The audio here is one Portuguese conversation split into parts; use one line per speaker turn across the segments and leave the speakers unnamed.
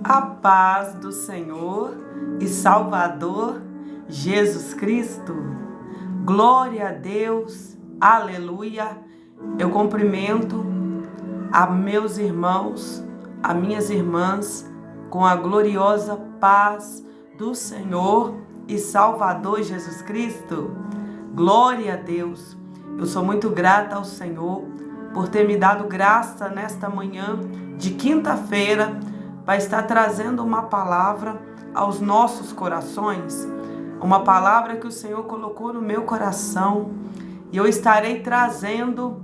A paz do Senhor e Salvador Jesus Cristo. Glória a Deus, aleluia. Eu cumprimento a meus irmãos, a minhas irmãs, com a gloriosa paz do Senhor e Salvador Jesus Cristo. Glória a Deus. Eu sou muito grata ao Senhor por ter me dado graça nesta manhã de quinta-feira para estar trazendo uma palavra aos nossos corações, uma palavra que o Senhor colocou no meu coração e eu estarei trazendo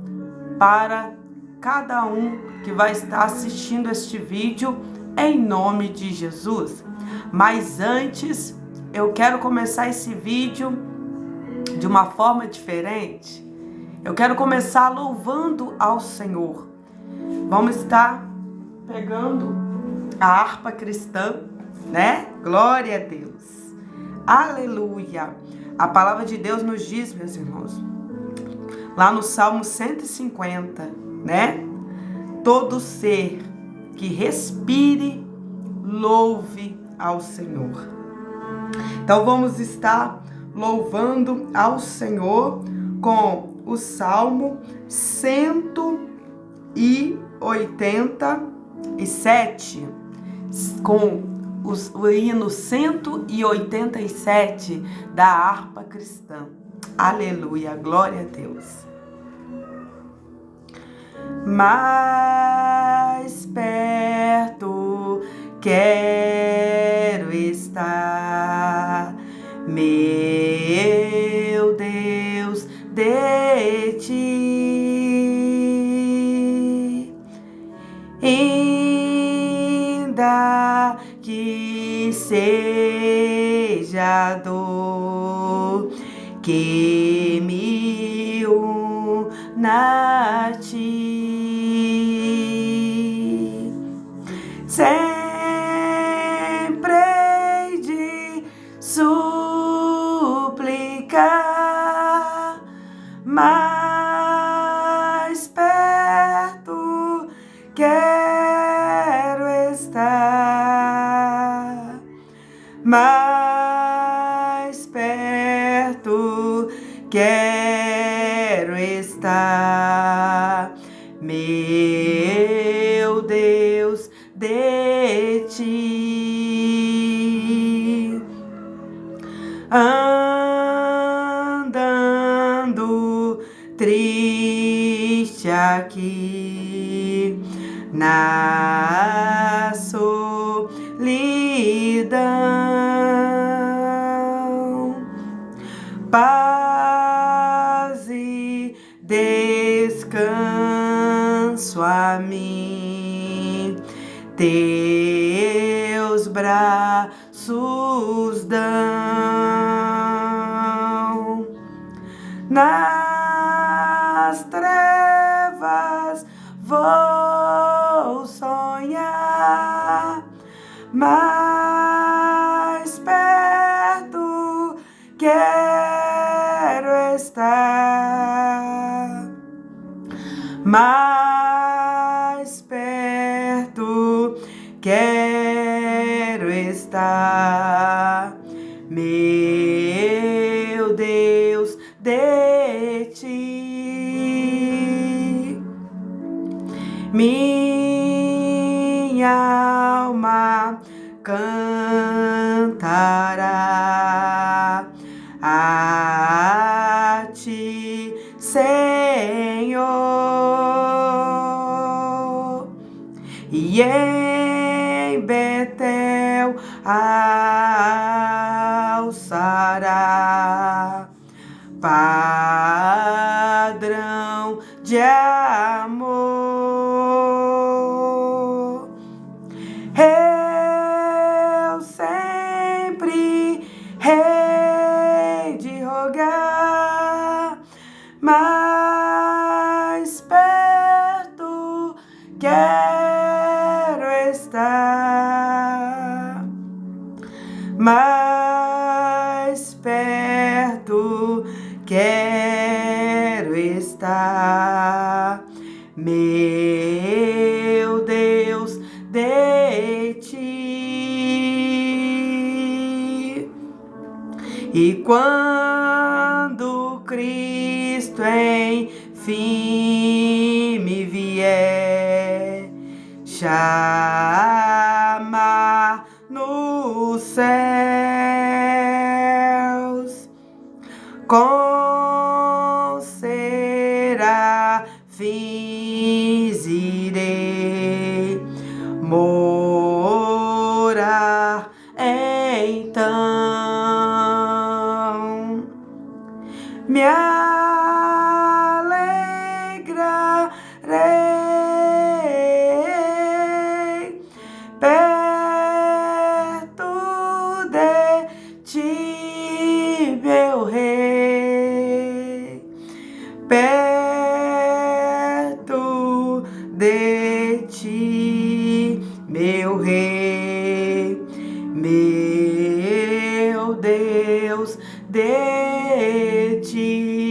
para cada um que vai estar assistindo este vídeo em nome de Jesus. Mas antes, eu quero começar esse vídeo de uma forma diferente. Eu quero começar louvando ao Senhor. Vamos estar pegando a harpa cristã, né? Glória a Deus. Aleluia. A palavra de Deus nos diz, meus irmãos, lá no Salmo 150, né? Todo ser que respire, louve ao Senhor. Então vamos estar louvando ao Senhor com o Salmo 187, com o hino 187 da harpa cristã. Aleluia, glória a Deus. Mais perto quero estar, meu Deus, de ti, ainda que seja dor que me una a ti, sempre hei de suplicar, mais perto quero estar, mais perto quero estar, meu Deus, de ti. Andando triste aqui na solidão, paz e descanso a mim teus braços dão. Nas trevas vou sonhar, mais perto quero estar, mais perto quero estar, meu Deus, de ti. Minha alma cantará a ti, Senhor, e em Betel alçará padrão de amor. Eu sempre hei de rogar, mais perto quero estar, mais perto quero estar, meu Deus, de ti. E quando Cristo enfim me vier chamar nos céus, com serafins irei morar então. Me alegrarei perto de ti, meu Rei, perto de ti, meu Rei, meu Deus, de ti.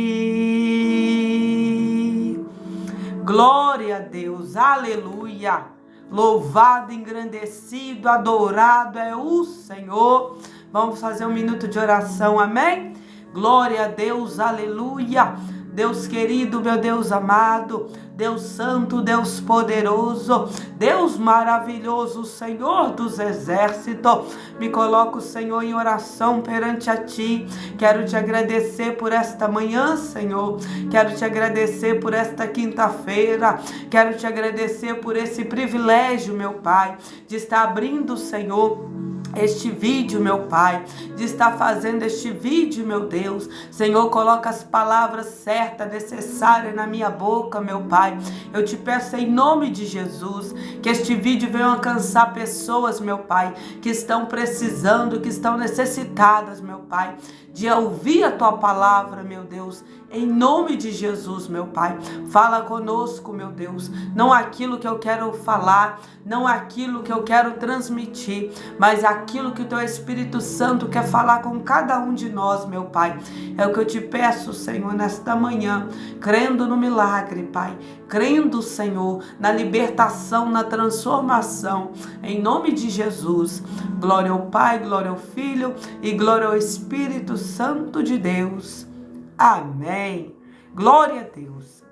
Glória a Deus, aleluia. Louvado, engrandecido, adorado é o Senhor. Vamos fazer um minuto de oração, amém? Glória a Deus, aleluia. Deus querido, meu Deus amado, Deus santo, Deus poderoso, Deus maravilhoso, Senhor dos exércitos, me coloco, Senhor, em oração perante a Ti. Quero Te agradecer por esta manhã, Senhor. Quero Te agradecer por esta quinta-feira. Quero Te agradecer por esse privilégio, meu Pai, de estar abrindo, Senhor, este vídeo, meu Pai, de estar fazendo este vídeo, meu Deus. Senhor, coloca as palavras certas, necessárias na minha boca, meu Pai. Eu te peço em nome de Jesus, que este vídeo venha alcançar pessoas, meu Pai, que estão precisando, que estão necessitadas, meu Pai, de ouvir a Tua palavra, meu Deus. Em nome de Jesus, meu Pai, fala conosco, meu Deus. Não aquilo que eu quero falar, não aquilo que eu quero transmitir, mas aquilo que o Teu Espírito Santo quer falar com cada um de nós, meu Pai. É o que eu te peço, Senhor, nesta manhã, crendo no milagre, Pai, crendo, Senhor, na libertação, na transformação, em nome de Jesus. Glória ao Pai, glória ao Filho e glória ao Espírito Santo de Deus. Amém. Glória a Deus.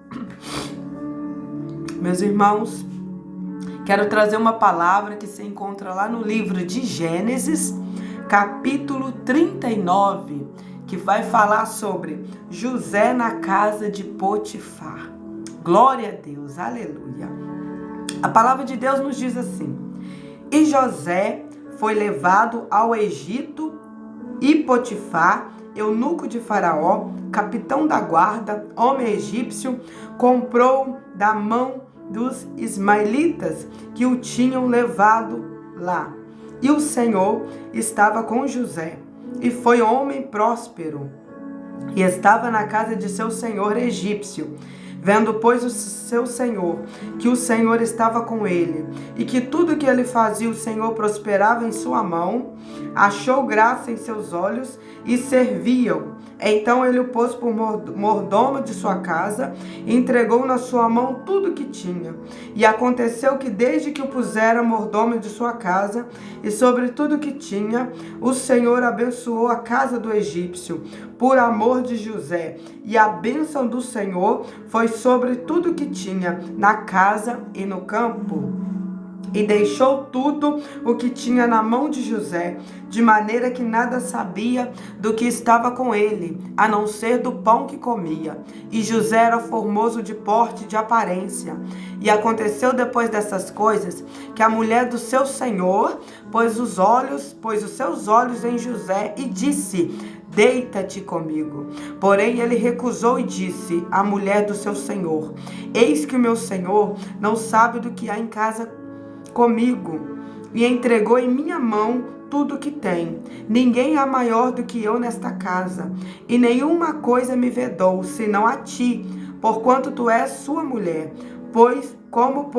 Meus irmãos, quero trazer uma palavra que se encontra lá no livro de Gênesis, capítulo 39, que vai falar sobre José na casa de Potifar. Glória a Deus, aleluia. A palavra de Deus nos diz assim: e José foi levado ao Egito, e Potifar, eunuco de Faraó, capitão da guarda, homem egípcio, comprou da mão dos ismaelitas que o tinham levado lá. E o Senhor estava com José, e foi homem próspero, e estava na casa de seu senhor egípcio. Vendo, pois, o seu senhor, que o Senhor estava com ele, e que tudo que ele fazia o Senhor prosperava em sua mão, achou graça em seus olhos e servia-o. Então ele o pôs por mordomo de sua casa, e entregou na sua mão tudo que tinha. E aconteceu que desde que o pusera mordomo de sua casa, e sobre tudo que tinha, o Senhor abençoou a casa do egípcio, por amor de José. E a bênção do Senhor foi sobre tudo que tinha, na casa e no campo. E deixou tudo o que tinha na mão de José, de maneira que nada sabia do que estava com ele, a não ser do pão que comia. E José era formoso de porte e de aparência. E aconteceu depois dessas coisas, que a mulher do seu senhor pôs os seus olhos em José e disse: deita-te comigo. Porém ele recusou e disse à mulher do seu senhor: eis que o meu senhor não sabe do que há em casa comigo, e entregou em minha mão tudo o que tem. Ninguém há maior do que eu nesta casa, e nenhuma coisa me vedou, senão a ti, porquanto tu és sua mulher. Como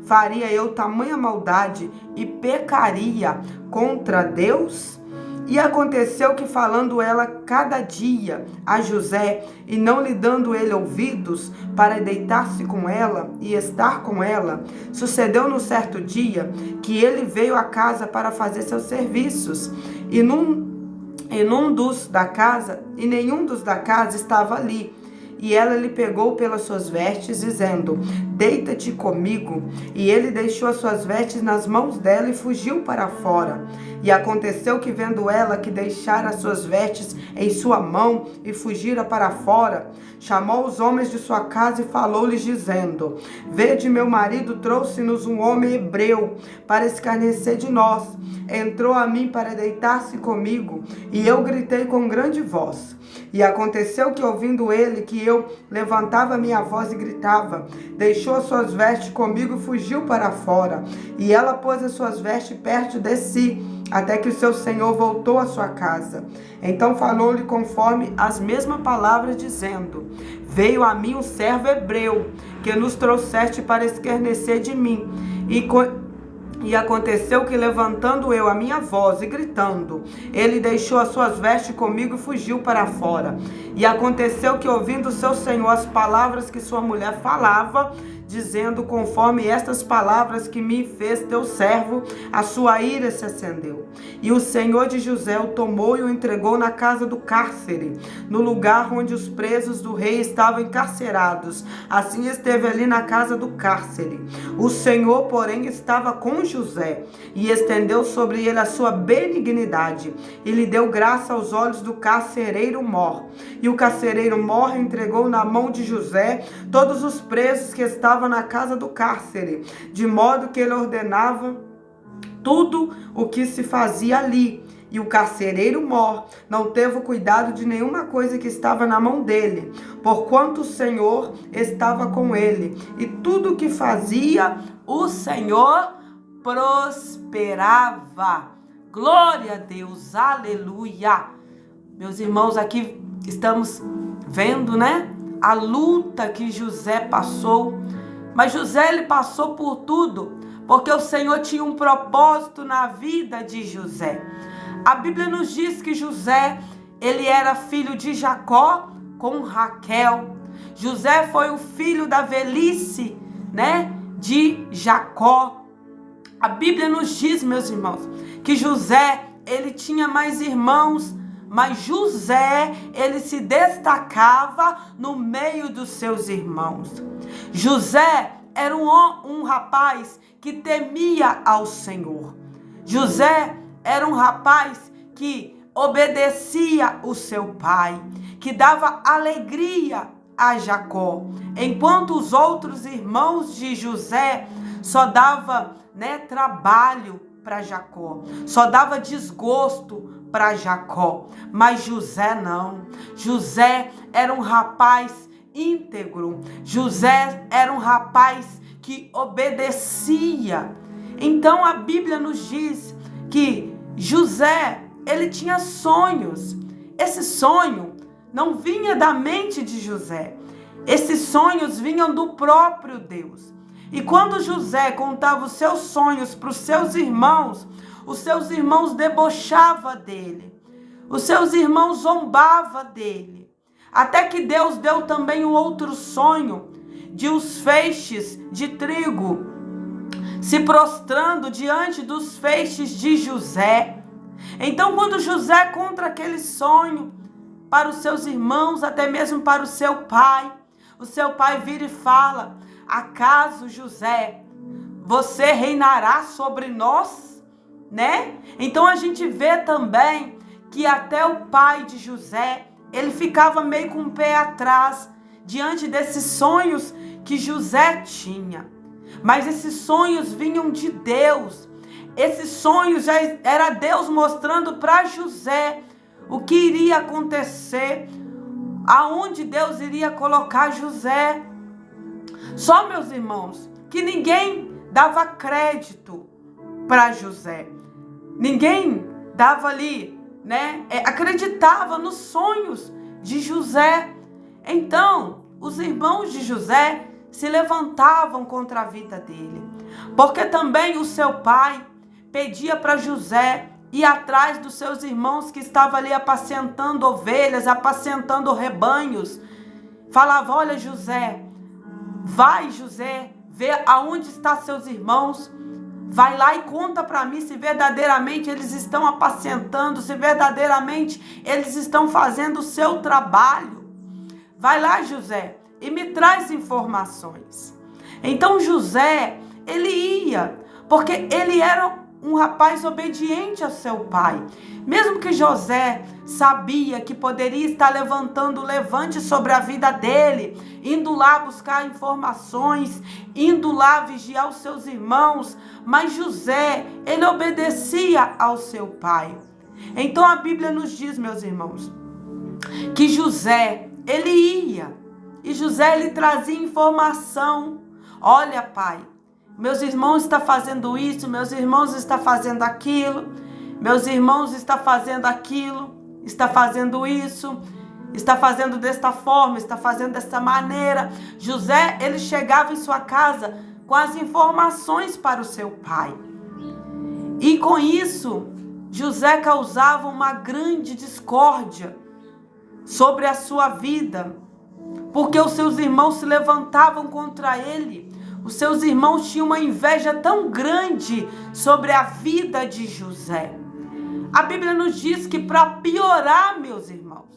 faria eu tamanha maldade e pecaria contra Deus? E aconteceu que, falando ela cada dia a José, e não lhe dando ele ouvidos para deitar-se com ela e estar com ela, sucedeu no certo dia que ele veio à casa para fazer seus serviços. E nenhum dos da casa estava ali. E ela lhe pegou pelas suas vestes, dizendo: deita-te comigo. E ele deixou as suas vestes nas mãos dela e fugiu para fora. E aconteceu que, vendo ela que deixara as suas vestes em sua mão e fugira para fora, chamou os homens de sua casa e falou-lhes, dizendo: vede, meu marido trouxe-nos um homem hebreu para escarnecer de nós. Entrou a mim para deitar-se comigo, e eu gritei com grande voz. E aconteceu que, ouvindo ele que eu levantava minha voz e gritava, deixou as suas vestes comigo e fugiu para fora. E ela pôs as suas vestes perto de si, até que o seu senhor voltou à sua casa. Então falou-lhe conforme as mesmas palavras, dizendo: veio a mim um servo hebreu, que nos trouxeste para escarnecer de mim. E aconteceu que, levantando eu a minha voz e gritando, ele deixou as suas vestes comigo e fugiu para fora. E aconteceu que, ouvindo o seu senhor as palavras que sua mulher falava, dizendo: conforme estas palavras que me fez teu servo, a sua ira se acendeu. E o senhor de José o tomou e o entregou na casa do cárcere, no lugar onde os presos do rei estavam encarcerados. Assim esteve ali na casa do cárcere. O senhor, porém, estava com José e estendeu sobre ele a sua benignidade e lhe deu graça aos olhos do carcereiro mor. E o carcereiro mor entregou na mão de José todos os presos que estavam na casa do cárcere, de modo que ele ordenava tudo o que se fazia ali. E o carcereiro mor não teve cuidado de nenhuma coisa que estava na mão dele, porquanto o Senhor estava com ele, e tudo o que fazia, o Senhor prosperava. Glória a Deus, aleluia. Meus irmãos, aqui estamos vendo, né, a luta que José passou. Mas José, ele passou por tudo, porque o Senhor tinha um propósito na vida de José. A Bíblia nos diz que José, ele era filho de Jacó com Raquel. José foi o filho da velhice, né, de Jacó. A Bíblia nos diz, meus irmãos, que José, ele tinha mais irmãos, mas José, ele se destacava no meio dos seus irmãos. José era um rapaz que temia ao Senhor. José era um rapaz que obedecia o seu pai, que dava alegria a Jacó, enquanto os outros irmãos de José só dava, né, trabalho para Jacó, só dava desgosto para Jacó. Mas José não. José era um rapaz íntegro. José era um rapaz que obedecia. Então a Bíblia nos diz que José, ele tinha sonhos. Esse sonho não vinha da mente de José. Esses sonhos vinham do próprio Deus. E quando José contava os seus sonhos para os seus irmãos debochavam dele. Os seus irmãos zombavam dele. Até que Deus deu também um outro sonho de os feixes de trigo se prostrando diante dos feixes de José. Então, quando José conta aquele sonho para os seus irmãos, até mesmo para o seu pai vira e fala: acaso, José, você reinará sobre nós? Né? Então a gente vê também que até o pai de José, ele ficava meio com o pé atrás diante desses sonhos que José tinha. Mas esses sonhos vinham de Deus. Esses sonhos já era Deus mostrando para José o que iria acontecer, aonde Deus iria colocar José. Só, meus irmãos, que ninguém dava crédito para José. Ninguém dava ali, né, acreditava nos sonhos de José. Então, os irmãos de José se levantavam contra a vida dele, porque também o seu pai pedia para José ir atrás dos seus irmãos que estavam ali apacentando ovelhas, apacentando rebanhos. Falava: olha, José, vai, José, ver aonde estão seus irmãos. Vai lá e conta para mim se verdadeiramente eles estão apacentando, se verdadeiramente eles estão fazendo o seu trabalho. Vai lá, José, e me traz informações. Então José, ele ia, porque ele era um rapaz obediente ao seu pai. Mesmo que José sabia que poderia estar levantando o levante sobre a vida dele, indo lá buscar informações, indo lá vigiar os seus irmãos, mas José, ele obedecia ao seu pai. Então a Bíblia nos diz, meus irmãos, que José, ele ia, e José, ele trazia informação. Olha, pai, meus irmãos estão fazendo isso, meus irmãos estão fazendo aquilo, meus irmãos estão fazendo aquilo, está fazendo isso, está fazendo desta forma, está fazendo desta maneira. José, ele chegava em sua casa com as informações para o seu pai. E com isso, José causava uma grande discórdia sobre a sua vida, porque os seus irmãos se levantavam contra ele. Os seus irmãos tinham uma inveja tão grande sobre a vida de José. A Bíblia nos diz que, para piorar, meus irmãos,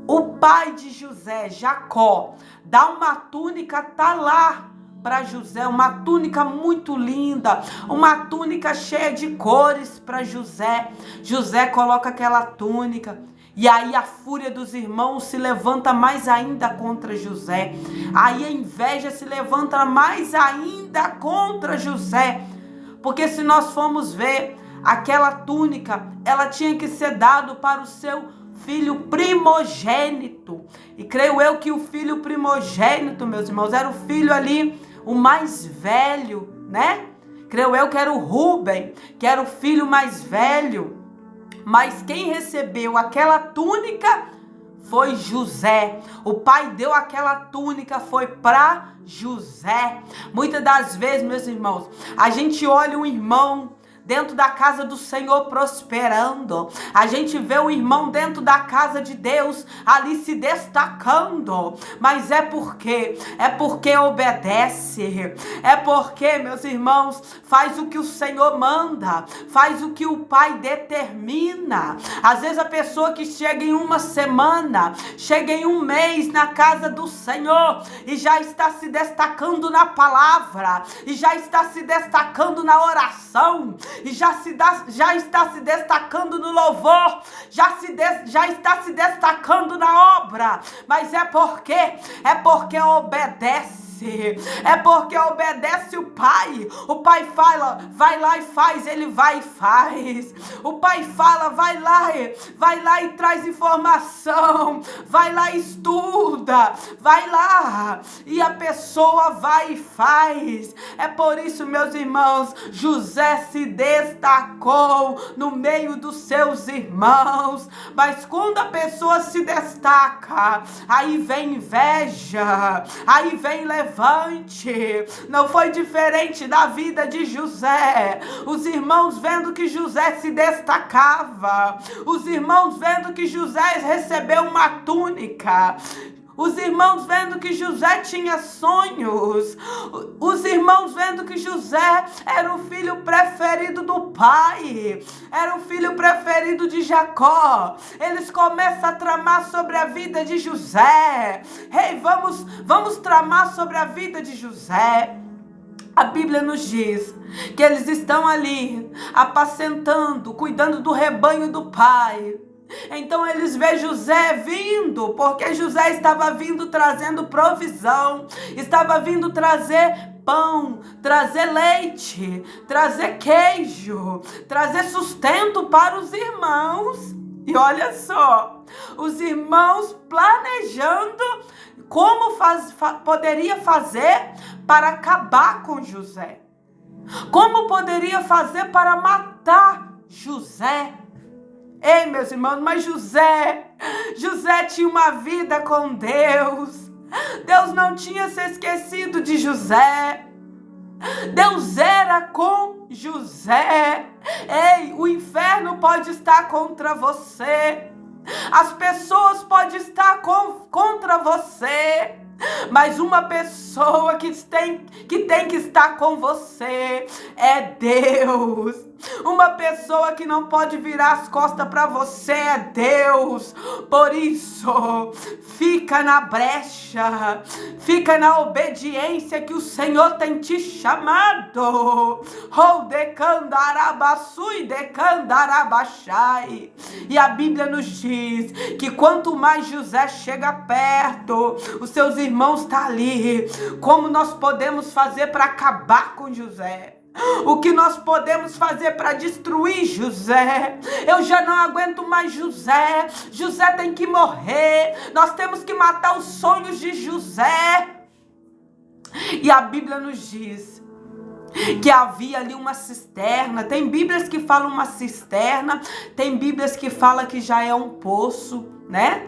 o pai de José, Jacó, dá uma túnica talar para José, uma túnica muito linda, uma túnica cheia de cores para José. José coloca aquela túnica. E aí a fúria dos irmãos se levanta mais ainda contra José. Aí a inveja se levanta mais ainda contra José. Porque se nós formos ver, aquela túnica, ela tinha que ser dada para o seu filho primogênito. E creio eu que o filho primogênito, meus irmãos, era o filho ali, o mais velho, né? Creio eu que era o Rúben, que era o filho mais velho. Mas quem recebeu aquela túnica foi José. O pai deu aquela túnica, foi para José. Muitas das vezes, meus irmãos, a gente olha um irmão dentro da casa do Senhor prosperando. A gente vê o irmão dentro da casa de Deus ali se destacando. Mas é porque obedece. É porque, meus irmãos, faz o que o Senhor manda. Faz o que o Pai determina. Às vezes a pessoa que chega em uma semana, chega em um mês na casa do Senhor e já está se destacando na palavra, e já está se destacando na oração, e já está se destacando no louvor, já está se destacando na obra, mas é porque obedece. É porque obedece o pai. O pai fala, vai lá e faz, ele vai e faz. O pai fala, vai lá e traz informação, vai lá e estuda, vai lá, e a pessoa vai e faz. É por isso, meus irmãos, José se destacou no meio dos seus irmãos. Mas quando a pessoa se destaca, aí vem inveja, aí vem levante. Não foi diferente da vida de José. Os irmãos vendo que José se destacava, os irmãos vendo que José recebeu uma túnica, os irmãos vendo que José tinha sonhos, os irmãos vendo que José era o filho preferido do pai, era o filho preferido de Jacó, eles começam a tramar sobre a vida de José. Ei, vamos tramar sobre a vida de José. A Bíblia nos diz que eles estão ali apacentando, cuidando do rebanho do pai. Então eles veem José vindo, porque José estava vindo trazendo provisão, estava vindo trazer pão, trazer leite, trazer queijo, trazer sustento para os irmãos. E olha só, os irmãos planejando como poderia fazer para acabar com José, como poderia fazer para matar José. Ei, meus irmãos, mas José tinha uma vida com Deus. Deus não tinha se esquecido de José. Deus era com José. Ei, o inferno pode estar contra você. As pessoas podem estar contra você. Mas uma pessoa que tem que estar com você é Deus. Uma pessoa que não pode virar as costas para você é Deus. Por isso, fica na brecha, fica na obediência que o Senhor tem te chamado. E a Bíblia nos diz que quanto mais José chega perto, os seus irmãos estão ali. Como nós podemos fazer para acabar com José? O que nós podemos fazer para destruir José? Eu já não aguento mais José. José tem que morrer. Nós temos que matar os sonhos de José. E a Bíblia nos diz que havia ali uma cisterna. Tem Bíblias que falam uma cisterna, tem Bíblias que falam que já é um poço, né?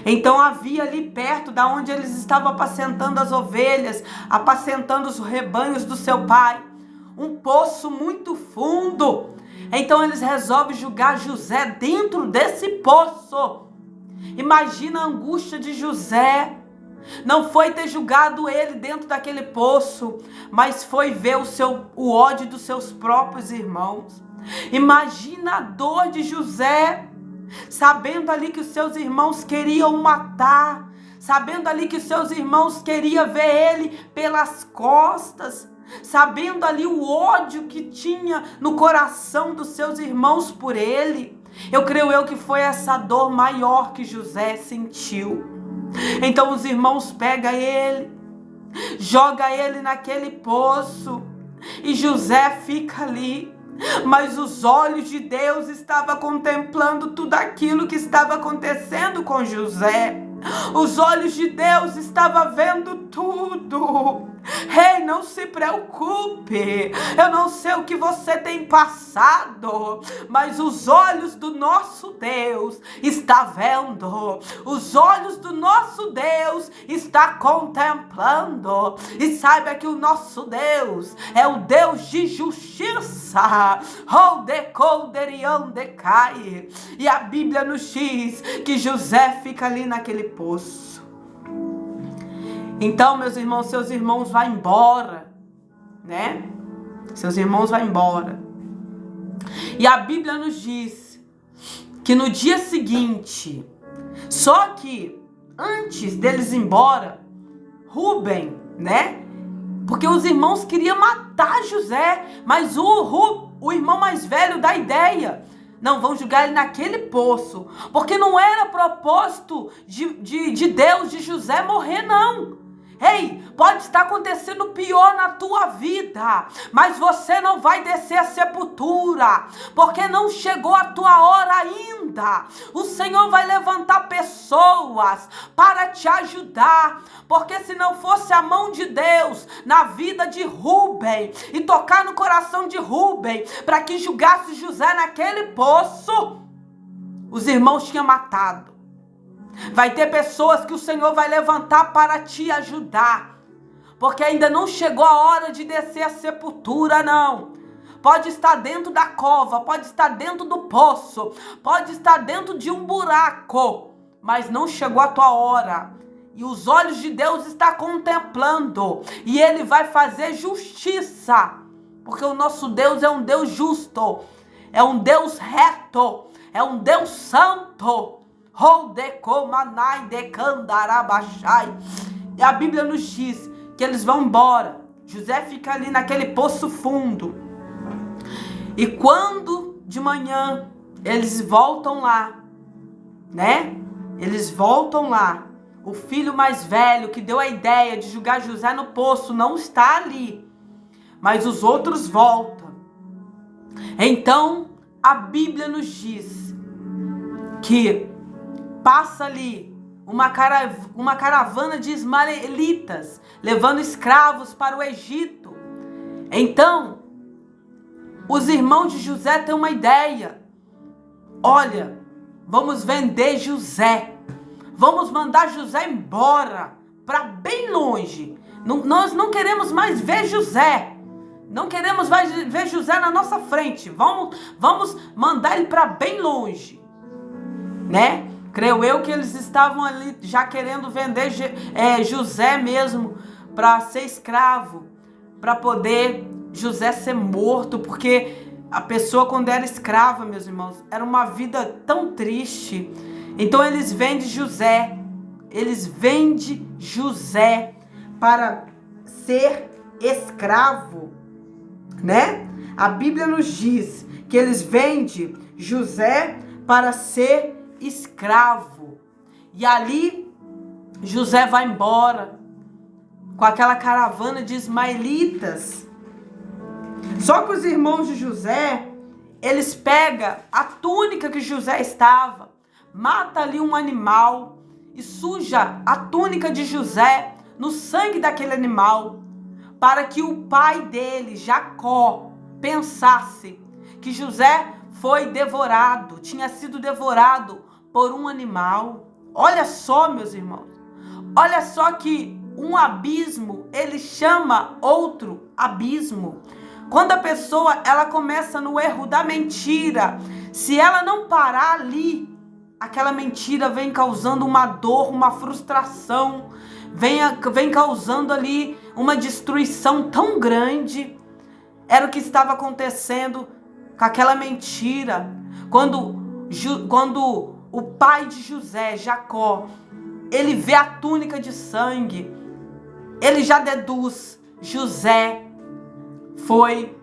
Então havia ali perto da onde eles estavam apacentando as ovelhas, apacentando os rebanhos do seu pai, um poço muito fundo. Então eles resolvem jogar José dentro desse poço. Imagina a angústia de José. Não foi ter julgado ele dentro daquele poço, mas foi ver o ódio dos seus próprios irmãos. Imagina a dor de José, sabendo ali que os seus irmãos queriam matar, sabendo ali que os seus irmãos queriam ver ele pelas costas, sabendo ali o ódio que tinha no coração dos seus irmãos por ele. Eu creio que foi essa dor maior que José sentiu. Então os irmãos pegam ele, joga ele naquele poço e José fica ali. Mas os olhos de Deus estavam contemplando tudo aquilo que estava acontecendo com José. Os olhos de Deus estavam vendo tudo. Ei, não se preocupe. Eu não sei o que você tem passado, mas os olhos do nosso Deus estão vendo. Os olhos do nosso Deus estão contemplando. E saiba que o nosso Deus é o Deus de justiça. E a Bíblia nos diz que José fica ali naquele poço. Então, meus irmãos, seus irmãos vão embora, né? Seus irmãos vão embora. E a Bíblia nos diz que no dia seguinte, só que antes deles ir embora, Rúben, né? Porque os irmãos queriam matar José, mas o irmão mais velho dá ideia. Não, vão jogar ele naquele poço, porque não era propósito de Deus, de José morrer, não. Ei, pode estar acontecendo pior na tua vida, mas você não vai descer a sepultura, porque não chegou a tua hora ainda. O Senhor vai levantar pessoas para te ajudar, porque se não fosse a mão de Deus na vida de Rúben e tocar no coração de Rúben para que julgasse José naquele poço, os irmãos tinham matado. Vai ter pessoas que o Senhor vai levantar para te ajudar, porque ainda não chegou a hora de descer a sepultura, não. Pode estar dentro da cova, pode estar dentro do poço, pode estar dentro de um buraco, mas não chegou a tua hora. E os olhos de Deus estão contemplando, e Ele vai fazer justiça, porque o nosso Deus é um Deus justo, é um Deus reto, é um Deus santo. E a Bíblia nos diz que eles vão embora. José fica ali naquele poço fundo. E quando de manhã eles voltam lá, né? Eles voltam lá. O filho mais velho que deu a ideia de jogar José no poço não está ali, mas os outros voltam. Então a Bíblia nos diz que passa ali uma caravana de ismaelitas, levando escravos para o Egito. Então, os irmãos de José têm uma ideia. Olha, vamos vender José. Vamos mandar José embora, para bem longe. Nós não queremos mais ver José. Não queremos mais ver José na nossa frente. Vamos mandar ele para bem longe, né? Creio eu que eles estavam ali já querendo vender José mesmo para ser escravo, para poder José ser morto, porque a pessoa quando era escrava, meus irmãos, era uma vida tão triste. Então eles vendem José para ser escravo, né? A Bíblia nos diz que eles vendem José para ser escravo. E ali José vai embora com aquela caravana de ismaelitas. Só que os irmãos de José, eles pegam a túnica que José estava, mata ali um animal e suja a túnica de José no sangue daquele animal, para que o pai dele, Jacó, pensasse que José foi devorado, tinha sido devorado por um animal. Olha só, meus irmãos, olha só que um abismo, ele chama outro abismo. Quando a pessoa, ela começa no erro da mentira, se ela não parar ali, aquela mentira vem causando uma dor, uma frustração, vem causando ali uma destruição tão grande. Era o que estava acontecendo com aquela mentira. Quando o pai de José, Jacó, ele vê a túnica de sangue, ele já deduz: José foi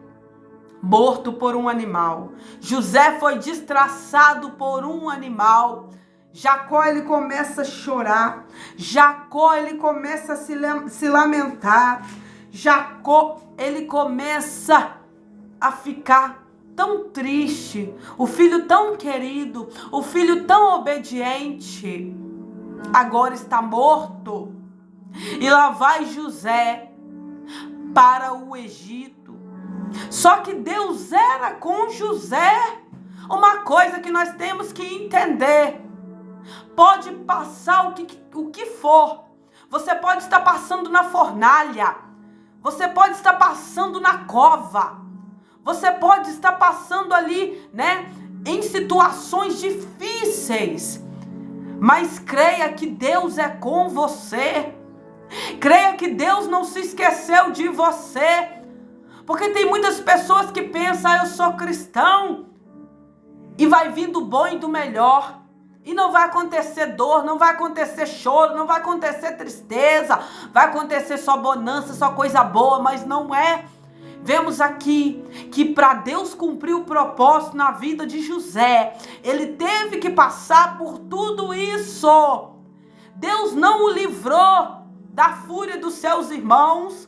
morto por um animal. José foi destraçado por um animal. Jacó, ele começa a chorar. Jacó, ele começa a se lamentar. Jacó, ele começa a ficar tão triste. O filho tão querido, o filho tão obediente, agora está morto. E lá vai José para o Egito. Só que Deus era com José. Uma coisa que nós temos que entender: pode passar o que for. Você pode estar passando na fornalha, você pode estar passando na cova, você pode estar passando ali, né, em situações difíceis, mas creia que Deus é com você. Creia que Deus não se esqueceu de você. Porque tem muitas pessoas que pensam: eu sou cristão, e vai vir do bom e do melhor, e não vai acontecer dor, não vai acontecer choro, não vai acontecer tristeza, vai acontecer só bonança, só coisa boa. Mas não é. Vemos aqui que para Deus cumprir o propósito na vida de José, ele teve que passar por tudo isso. Deus não o livrou da fúria dos seus irmãos.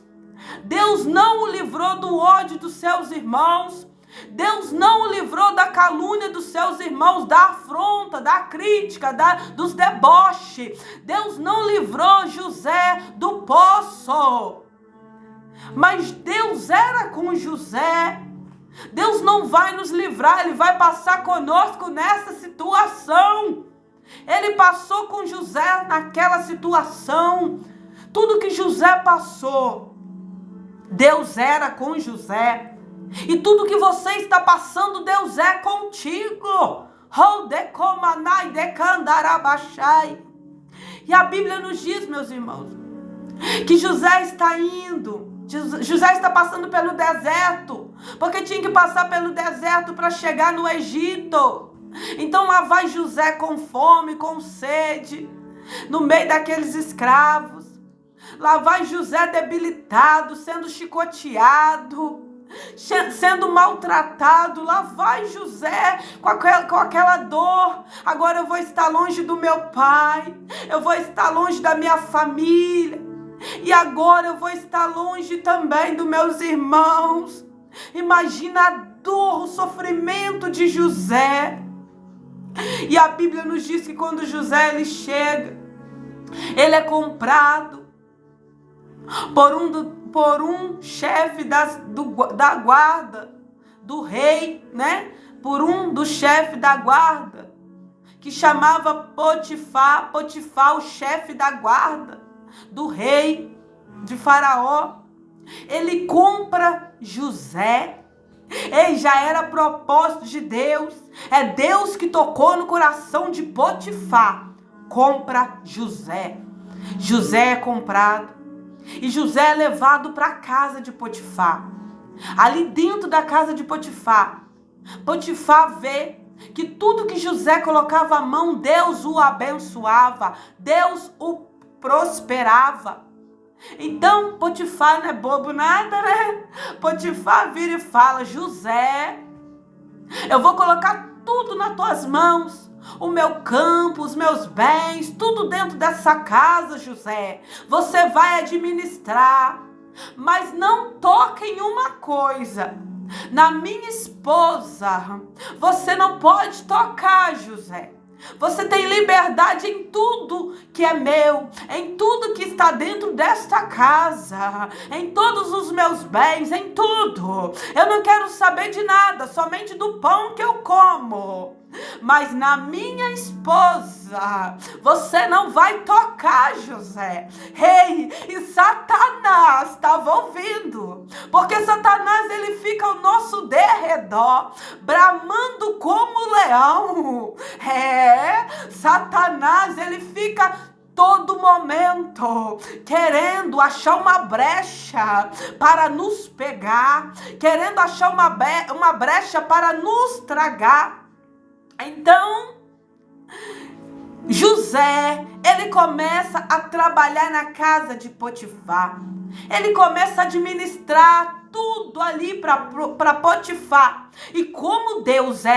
Deus não o livrou do ódio dos seus irmãos. Deus não o livrou da calúnia dos seus irmãos, da afronta, da crítica, dos deboches. Deus não livrou José do poço. Mas Deus era com José. Deus não vai nos livrar, Ele vai passar conosco nessa situação. Ele passou com José naquela situação. Tudo que José passou, Deus era com José. E tudo que você está passando, Deus é contigo. E a Bíblia nos diz, meus irmãos, que José está indo. José está passando pelo deserto, porque tinha que passar pelo deserto para chegar no Egito. Então lá vai José com fome, com sede, no meio daqueles escravos. Lá vai José debilitado, sendo chicoteado, sendo maltratado. Lá vai José com aquela dor. Agora eu vou estar longe do meu pai, eu vou estar longe da minha família, e agora eu vou estar longe também dos meus irmãos. Imagina a dor, o sofrimento de José. E a Bíblia nos diz que quando José ele chega, ele é comprado por um chefe da guarda do rei, né? Por um do chefe da guarda, que chamava Potifar, o chefe da guarda do rei de Faraó. Ele compra José. Já era propósito de Deus. É Deus que tocou no coração de Potifar. Compra José. José é comprado. E José é levado para a casa de Potifar. Ali dentro da casa de Potifar, Potifar vê que tudo que José colocava a mão, Deus o abençoava, Deus o prosperava. Então Potifar não é bobo nada, né? Potifar vira e fala: José, eu vou colocar tudo nas tuas mãos. O meu campo, os meus bens, tudo dentro dessa casa, José. Você vai administrar. Mas não toque em uma coisa. Na minha esposa, você não pode tocar, José. Você tem liberdade em tudo que é meu, em tudo que está dentro desta casa, em todos os meus bens, em tudo. Eu não quero saber de nada, somente do pão que eu como. Mas na minha esposa, você não vai tocar, José. Ei, e Satanás estava ouvindo, porque Satanás ele fica ao nosso derredor, bramando como leão. Satanás ele fica todo momento querendo achar uma brecha para nos pegar, querendo achar uma brecha para nos tragar. Então, José, ele começa a trabalhar na casa de Potifar. Ele começa a administrar tudo ali para Potifar. E como Deus era